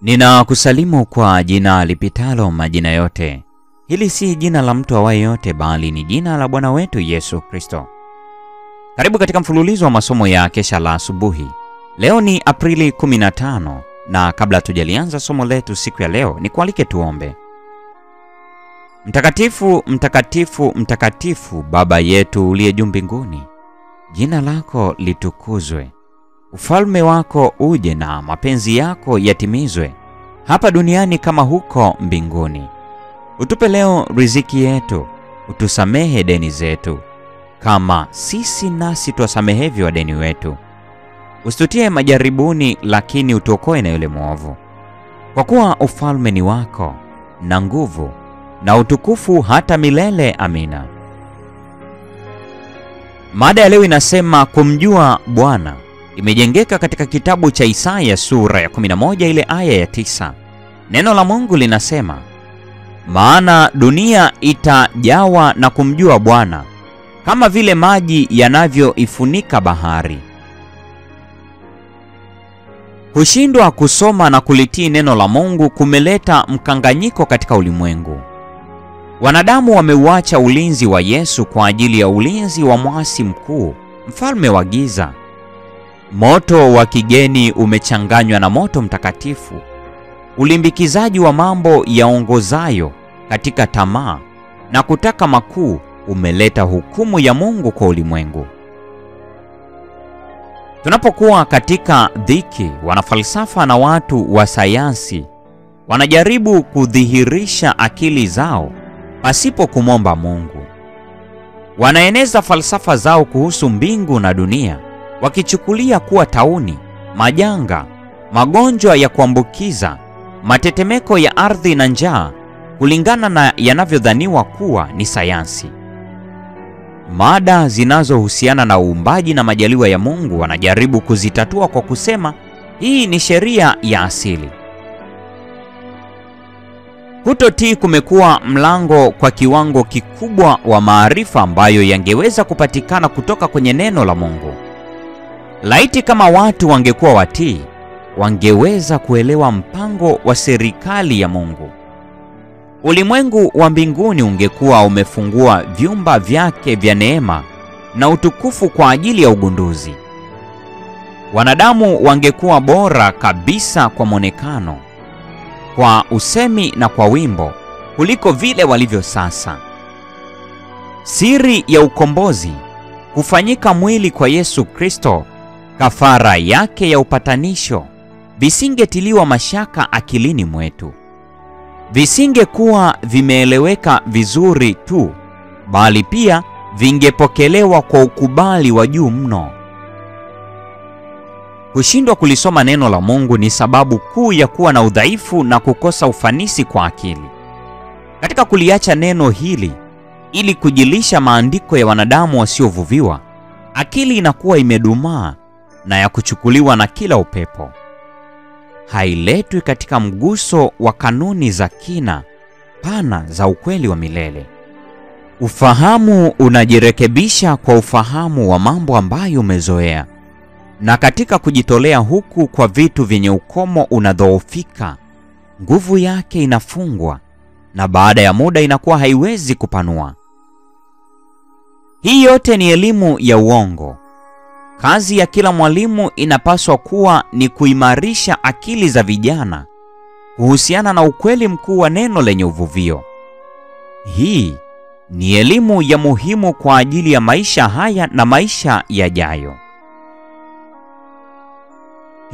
Ninakusalimu kwa jina lipitalo majina yote. Hili si jina la mtu awaye yote, bali ni jina la Bwana wetu Yesu Kristo. Karibu katika mfululizo wa masomo ya kesha la asubuhi. Leo ni Aprili 15, na kabla tujalianza somo letu siku ya leo, nikualike tuombe. Mtakatifu, mtakatifu, mtakatifu, Baba yetu uliye juu mbinguni, jina lako litukuzwe. Ufalme wako uje na mapenzi yako yatimizwe hapa duniani kama huko mbinguni. Utupe leo riziki yetu, utusamehe deni zetu kama sisi nasi tuwasamehevyo wadeni wetu. Usitutie majaribuni, lakini utuokoe na yule mwovu. Kwa kuwa ufalme ni wako na nguvu na utukufu hata milele. Amina. Mada ya leo inasema kumjua Bwana. Imejengeka katika kitabu cha Isaya sura ya 11 ile aya ya 9. Neno la Mungu linasema, maana dunia itajawa na kumjua Bwana kama vile maji yanavyoifunika bahari. Kushindwa kusoma na kulitii neno la Mungu kumeleta mkanganyiko katika ulimwengu. Wanadamu wameuacha ulinzi wa Yesu kwa ajili ya ulinzi wa mwasi mkuu, mfalme wa giza. Moto wa kigeni umechanganywa na moto mtakatifu. Ulimbikizaji wa mambo yaongozayo katika tamaa na kutaka makuu umeleta hukumu ya Mungu kwa ulimwengu. Tunapokuwa katika dhiki, wanafalsafa na watu wa sayansi wanajaribu kudhihirisha akili zao pasipo kumwomba Mungu. Wanaeneza falsafa zao kuhusu mbingu na dunia, wakichukulia kuwa tauni, majanga, magonjwa ya kuambukiza, matetemeko ya ardhi na njaa kulingana na yanavyodhaniwa kuwa ni sayansi. Mada zinazohusiana na uumbaji na majaliwa ya Mungu wanajaribu kuzitatua kwa kusema hii ni sheria ya asili. Kutotii kumekuwa mlango kwa kiwango kikubwa wa maarifa ambayo yangeweza kupatikana kutoka kwenye neno la Mungu. Laiti kama watu wangekuwa watii, wangeweza kuelewa mpango wa serikali ya Mungu. Ulimwengu wa mbinguni ungekuwa umefungua vyumba vyake vya neema na utukufu kwa ajili ya ugunduzi. Wanadamu wangekuwa bora kabisa kwa mwonekano, kwa usemi na kwa wimbo kuliko vile walivyo sasa. Siri ya ukombozi, kufanyika mwili kwa Yesu Kristo, kafara yake ya upatanisho, visingetiliwa mashaka akilini mwetu. Visingekuwa vimeeleweka vizuri tu, bali pia vingepokelewa kwa ukubali wa juu mno. Kushindwa kulisoma neno la Mungu ni sababu kuu ya kuwa na udhaifu na kukosa ufanisi kwa akili. Katika kuliacha neno hili ili kujilisha maandiko ya wanadamu wasiovuviwa, akili inakuwa imedumaa na ya kuchukuliwa na kila upepo. Hailetwi katika mguso wa kanuni za kina pana za ukweli wa milele. Ufahamu unajirekebisha kwa ufahamu wa mambo ambayo umezoea, na katika kujitolea huku kwa vitu vyenye ukomo unadhoofika, nguvu yake inafungwa na baada ya muda inakuwa haiwezi kupanua. Hii yote ni elimu ya uongo. Kazi ya kila mwalimu inapaswa kuwa ni kuimarisha akili za vijana kuhusiana na ukweli mkuu wa neno lenye uvuvio. Hii ni elimu ya muhimu kwa ajili ya maisha haya na maisha yajayo.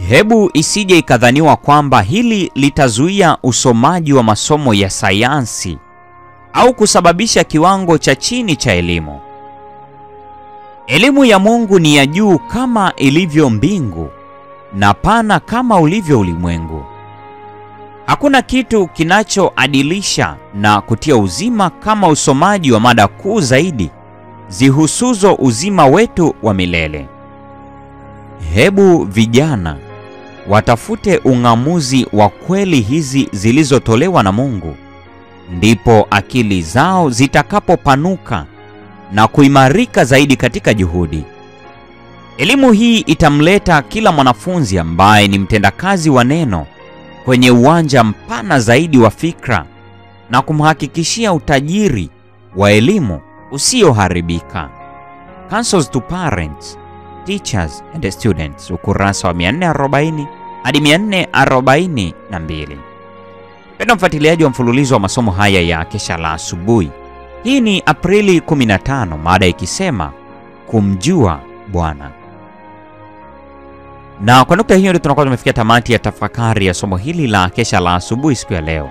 Hebu isije ikadhaniwa kwamba hili litazuia usomaji wa masomo ya sayansi au kusababisha kiwango cha chini cha elimu. Elimu ya Mungu ni ya juu kama ilivyo mbingu na pana kama ulivyo ulimwengu. Hakuna kitu kinachoadilisha na kutia uzima kama usomaji wa mada kuu zaidi zihusuzo uzima wetu wa milele. Hebu vijana watafute ung'amuzi wa kweli hizi zilizotolewa na Mungu, ndipo akili zao zitakapopanuka na kuimarika zaidi katika juhudi. Elimu hii itamleta kila mwanafunzi ambaye ni mtendakazi wa neno kwenye uwanja mpana zaidi wa fikra na kumhakikishia utajiri wa elimu usioharibika. Counsels to Parents, Teachers and Students, ukurasa wa 440 hadi 442. Mpendwa mfuatiliaji wa mfululizo wa masomo haya ya Kesha la Asubuhi, hii ni Aprili 15, mada ikisema kumjua Bwana. Na kwa nukta hiyo ndio tunakuwa tumefikia tamati ya tafakari ya somo hili la Kesha la Asubuhi siku ya leo.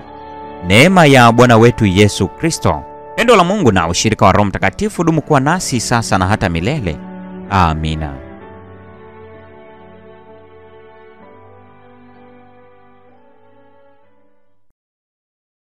Neema ya Bwana wetu Yesu Kristo, pendo la Mungu na ushirika wa Roho Mtakatifu dumu kuwa nasi sasa na hata milele. Amina.